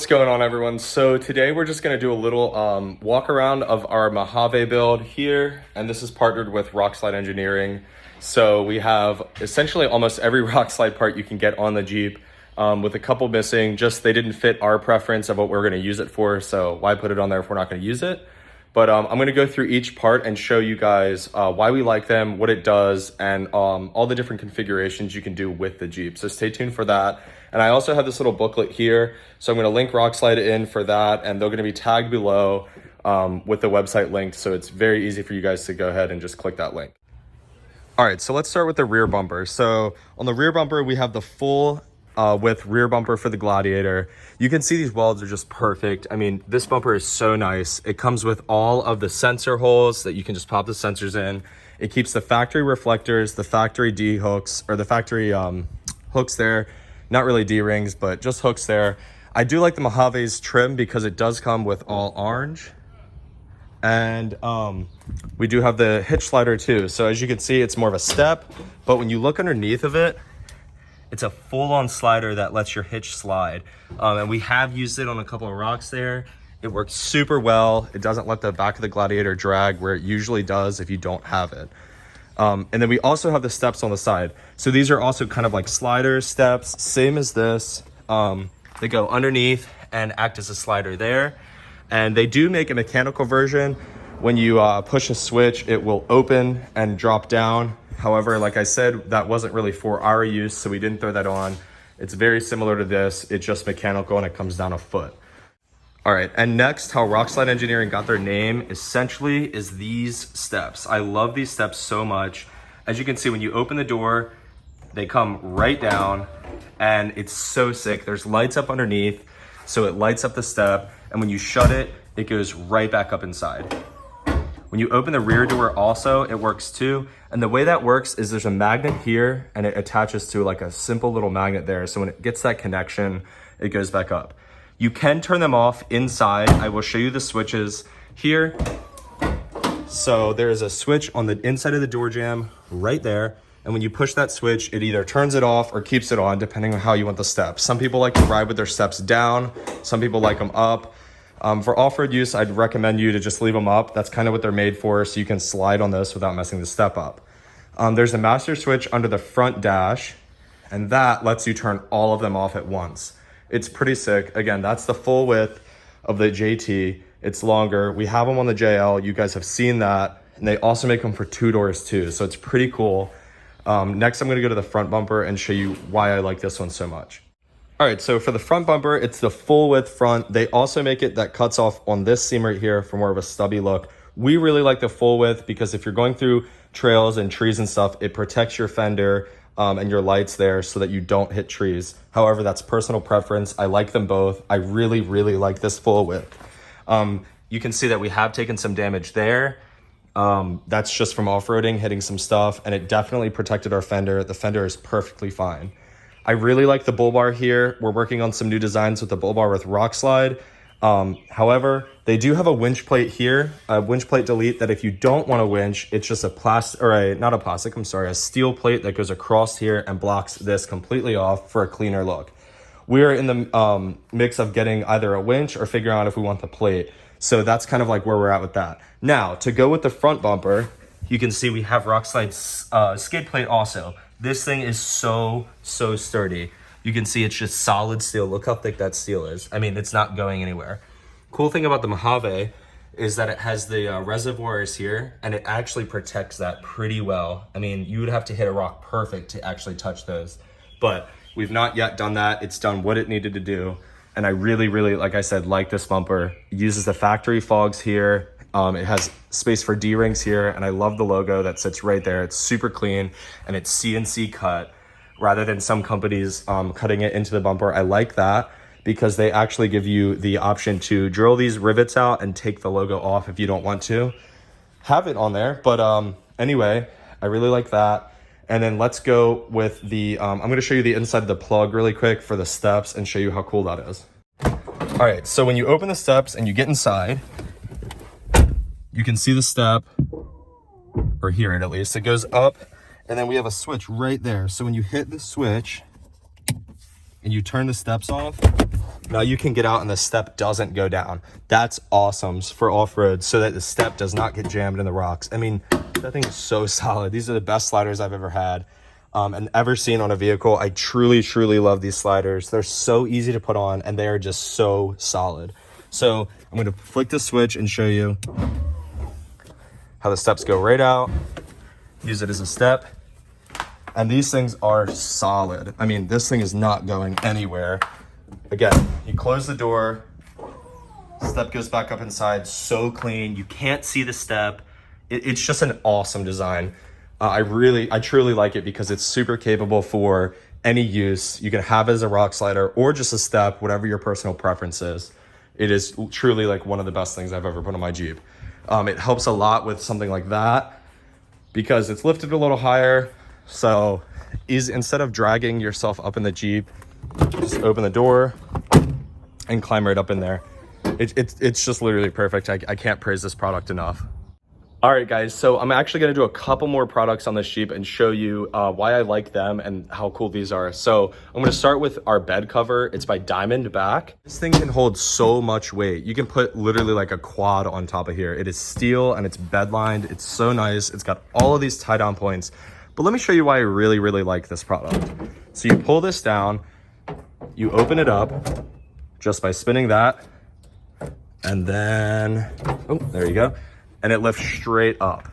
What's going on, everyone? So today we're just going to do a little walk around of our Mojave build here, and this is partnered with Rockslide Engineering. So we have essentially almost every Rockslide part you can get on the Jeep, with a couple missing. Just they didn't fit our preference of what we're going to use it for, so why put it on there if we're not going to use it? But I'm going to go through each part and show you guys why we like them, what it does, and all the different configurations you can do with the Jeep. So stay tuned for that. And I also have this little booklet here. So I'm going to link Rockslide in for that, and they're going to be tagged below with the website link. So it's very easy for you guys to go ahead and just click that link. All right, so let's start with the rear bumper. So on the rear bumper, we have the full width rear bumper for the Gladiator. You can see these welds are just perfect. I mean, this bumper is so nice. It comes with all of the sensor holes that you can just pop the sensors in. It keeps the factory reflectors, the factory D hooks, or the factory hooks there. Not really D-rings, but just hooks there. I do like the Mojave's trim because it does come with all orange. And we do have the hitch slider too. So as you can see, it's more of a step, but when you look underneath of it, it's a full-on slider that lets your hitch slide. And we have used it on a couple of rocks there. It works super well. It doesn't let the back of the Gladiator drag where it usually does if you don't have it. And then we also have the steps on the side. So these are also kind of like slider steps, same as this. They go underneath and act as a slider there. And they do make a mechanical version. When you push a switch, it will open and drop down. However, like I said, that wasn't really for our use, so we didn't throw that on. It's very similar to this. It's just mechanical and it comes down a foot. All right, and next, how Rockslide Engineering got their name essentially is these steps. I love these steps so much. As you can see, when you open the door, they come right down and it's so sick. There's lights up underneath, so it lights up the step. And when you shut it, it goes right back up inside. When you open the rear door also, it works too. And the way that works is there's a magnet here and it attaches to like a simple little magnet there. So when it gets that connection, it goes back up. You can turn them off inside. I will show you the switches here. So there's a switch on the inside of the door jamb right there. And when you push that switch, it either turns it off or keeps it on, depending on how you want the steps. Some people like to ride with their steps down. Some people like them up. For off-road use, I'd recommend you to just leave them up. That's kind of what they're made for, so you can slide on this without messing the step up. There's a master switch under the front dash, and that lets you turn all of them off at once. It's pretty sick. Again, that's the full width of the JT. It's longer. We have them on the JL. You guys have seen that. And they also make them for 2 doors too. So it's pretty cool. Next, I'm going to go to the front bumper and show you why I like this one so much. All right, so for the front bumper, it's the full width front. They also make it that cuts off on this seam right here for more of a stubby look. We really like the full width because if you're going through trails and trees and stuff, it protects your fender and your lights there so that you don't hit trees. However, that's personal preference. I like them both. I really, really like this full width. You can see that we have taken some damage there. That's just from off-roading, hitting some stuff, and it definitely protected our fender. The fender is perfectly fine. I really like the bull bar here. We're working on some new designs with the bull bar with Rockslide. However, they do have a winch plate here, a winch plate delete, that if you don't want a winch, it's just a plastic, or a steel plate that goes across here and blocks this completely off for a cleaner look. We're in the mix of getting either a winch or figuring out if we want the plate. So that's kind of like where we're at with that. Now, to go with the front bumper, you can see we have Rockslide's skid plate also. This thing is so sturdy. You can see it's just solid steel. Look how thick that steel is. I mean, it's not going anywhere. Cool thing about the Mojave is that it has the reservoirs here, and it actually protects that pretty well. I mean, you would have to hit a rock perfect to actually touch those. But we've not yet done that. It's done what it needed to do. And I really, like I said, like this bumper. It uses the factory fogs here. It has space for D-rings here, and I love the logo that sits right there. It's super clean, and it's CNC cut rather than some companies cutting it into the bumper. I like that because they actually give you the option to drill these rivets out and take the logo off if you don't want to have it on there. But anyway, I really like that. And then let's go with the, I'm going to show you the inside of the plug really quick for the steps and show you how cool that is. All right, so when you open the steps and you get inside, you can see the step, or hear it at least. It goes up, and then we have a switch right there. So when you hit the switch, and you turn the steps off, now you can get out and the step doesn't go down. That's awesome for off-road so that the step does not get jammed in the rocks. I mean, that thing is so solid. These are the best sliders I've ever had and ever seen on a vehicle. I truly, truly love these sliders. They're so easy to put on and they are just so solid. So I'm gonna flick the switch and show you how the steps go right out. Use it as a step. And these things are solid. I mean, this thing is not going anywhere. Again, you close the door, step goes back up inside, so clean. You can't see the step. It's just an awesome design. I truly like it because it's super capable for any use. You can have it as a rock slider or just a step, whatever your personal preference is. It is truly like one of the best things I've ever put on my Jeep. It helps a lot with something like that because it's lifted a little higher. So instead of dragging yourself up in the Jeep, just open the door and climb right up in there. It's just literally perfect. I can't praise this product enough. All right, guys, so I'm actually gonna do a couple more products on this Jeep and show you why I like them and how cool these are. So I'm gonna start with our bed cover. It's by Diamondback. This thing can hold so much weight. You can put literally like a quad on top of here. It is steel and it's bed lined. It's so nice. It's got all of these tie down points. But let me show you why I really, really like this product. So you pull this down, you open it up just by spinning that, and then, oh, there you go. And it lifts straight up.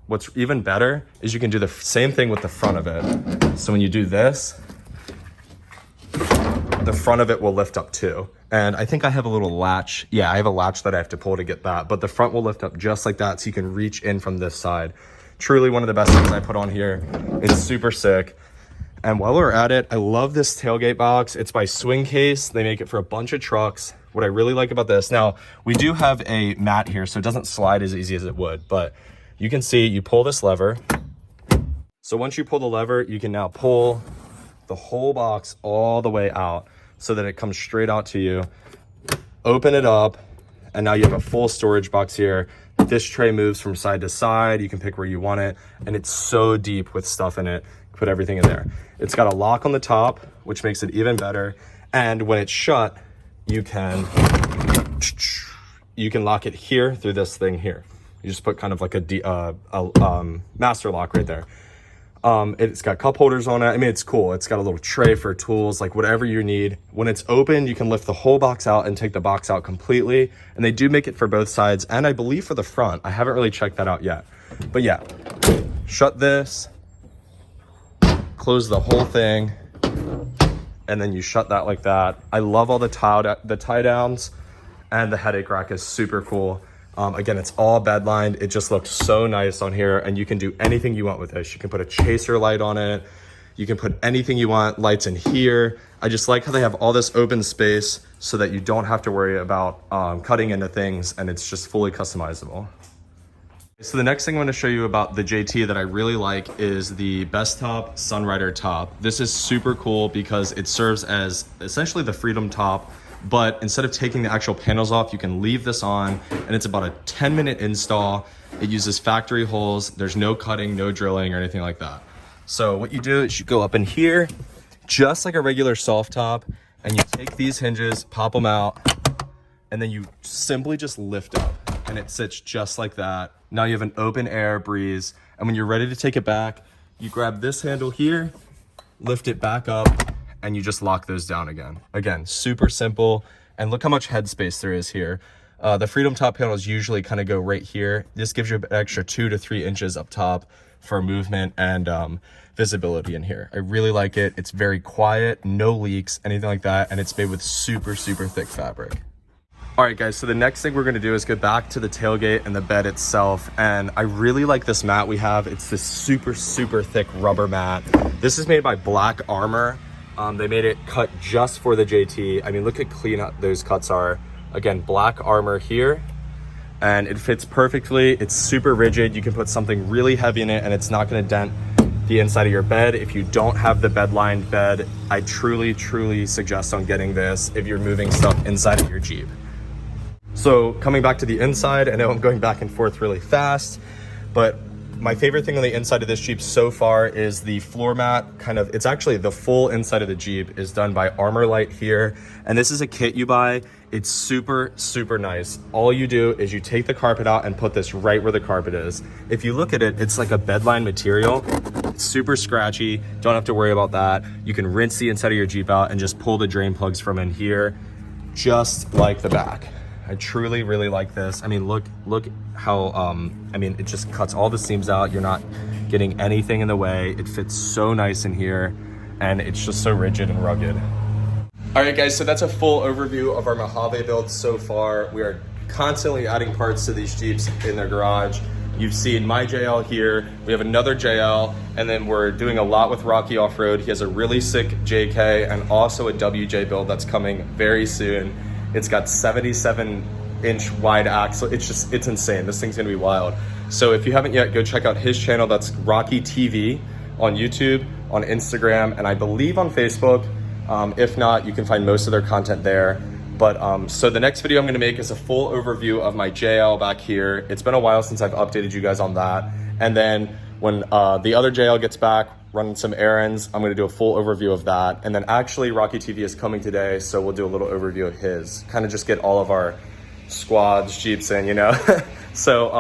What's even better is you can do the same thing with the front of it. So when you do this, the front of it will lift up too. And I think I have a little latch. Yeah, I have a latch that I have to pull to get that, but the front will lift up just like that so you can reach in from this side. Truly one of the best things I put on here. It's super sick. And while we're at it, I love this tailgate box. It's by Swing Case. They make it for a bunch of trucks. What I really like about this, now we do have a mat here, so it doesn't slide as easy as it would, but you can see you pull this lever. So once you pull the lever, you can now pull the whole box all the way out so that it comes straight out to you. Open it up, and now you have a full storage box here. This tray moves from side to side. You can pick where you want it, and it's so deep with stuff in it. Put everything in there. It's got a lock on the top, which makes it even better. And when it's shut, you can lock it here through this thing here. You just put kind of like a master lock right there. It's got cup holders on it. I mean, it's cool. It's got a little tray for tools, like whatever you need. When it's open, you can lift the whole box out and take the box out completely. And they do make it for both sides, and I believe for the front. I haven't really checked that out yet. But yeah, shut this, close the whole thing, and then you shut that like that. I love all the tie downs, and the headache rack is super cool. Again, it's all bed lined. It just looks so nice on here, and you can do anything you want with this. You can put a chaser light on it. You can put anything you want, lights in here. I just like how they have all this open space so that you don't have to worry about cutting into things, and it's just fully customizable. So the next thing I'm going to show you about the JT that I really like is the Bestop Sunrider top. This is super cool because it serves as essentially the Freedom top, but instead of taking the actual panels off, you can leave this on, and it's about a 10-minute install. It uses factory holes. There's no cutting, no drilling or anything like that. So what you do is you go up in here, just like a regular soft top, and you take these hinges, pop them out, and then you simply just lift up, and it sits just like that. Now you have an open air breeze, and when you're ready to take it back, you grab this handle here, lift it back up, and you just lock those down again. Again, super simple, and look how much headspace there is here. The Freedom top panels usually kind of go right here. This gives you an extra 2 to 3 inches up top for movement and visibility in here. I really like it. It's very quiet, no leaks, anything like that, and it's made with super, super thick fabric. All right, guys, so the next thing we're gonna do is go back to the tailgate and the bed itself. And I really like this mat we have. It's this super, super thick rubber mat. This is made by Black Armor. They made it cut just for the JT. I mean, look how clean those cuts are. Again, Black Armor here, and it fits perfectly. It's super rigid. You can put something really heavy in it and it's not gonna dent the inside of your bed. If you don't have the bed lined bed, I truly, truly suggest on getting this if you're moving stuff inside of your Jeep. So coming back to the inside, I know I'm going back and forth really fast, but My favorite thing on the inside of this Jeep so far is the floor mat. It's actually the full inside of the Jeep is done by Armor Light here. And this is a kit you buy. It's super, super nice. All you do is you take the carpet out and put this right where the carpet is. If you look at it, it's like a bedline material. It's super scratchy. Don't have to worry about that. You can rinse the inside of your Jeep out and just pull the drain plugs from in here, just like the back. I truly really like this. I mean, look how, I mean, it just cuts all the seams out. You're not getting anything in the way. It fits so nice in here, and it's just so rigid and rugged. All right, guys, so that's a full overview of our Mojave build so far. We are constantly adding parts to these Jeeps in their garage. You've seen my JL here. We have another JL, and then we're doing a lot with Rocky Off-Road. He has a really sick JK and also a WJ build that's coming very soon. It's got 77-inch wide axle. It's insane. This thing's gonna be wild. So if you haven't yet, go check out his channel. That's Rocky TV on YouTube, on Instagram, and I believe on Facebook. If not, you can find most of their content there. But so the next video I'm gonna make is a full overview of my JL back here. It's been a while since I've updated you guys on that. And then when the other JL gets back, running some errands, I'm gonna do a full overview of that. And then actually Rocky TV is coming today, so we'll do a little overview of his. Kind of just get all of our squads, Jeeps in, you know? So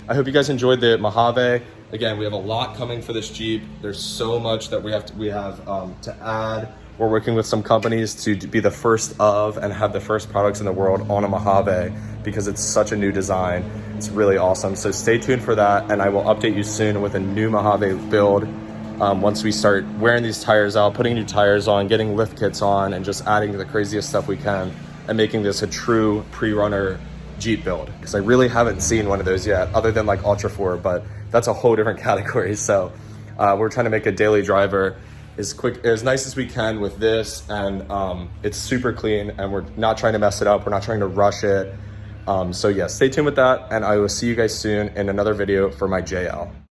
I hope you guys enjoyed the Mojave. Again, we have a lot coming for this Jeep. There's so much that we have to add. We're working with some companies to be the first of and have the first products in the world on a Mojave because it's such a new design. It's really awesome. So stay tuned for that, and I will update you soon with a new Mojave build once we start wearing these tires out, putting new tires on, getting lift kits on, and just adding the craziest stuff we can and making this a true pre-runner Jeep build. Because I really haven't seen one of those yet, other than like Ultra 4, but that's a whole different category. So we're trying to make a daily driver as nice as we can with this, and it's super clean, and we're not trying to mess it up. We're not trying to rush it. So yeah, stay tuned with that, and I will see you guys soon in another video for my JL.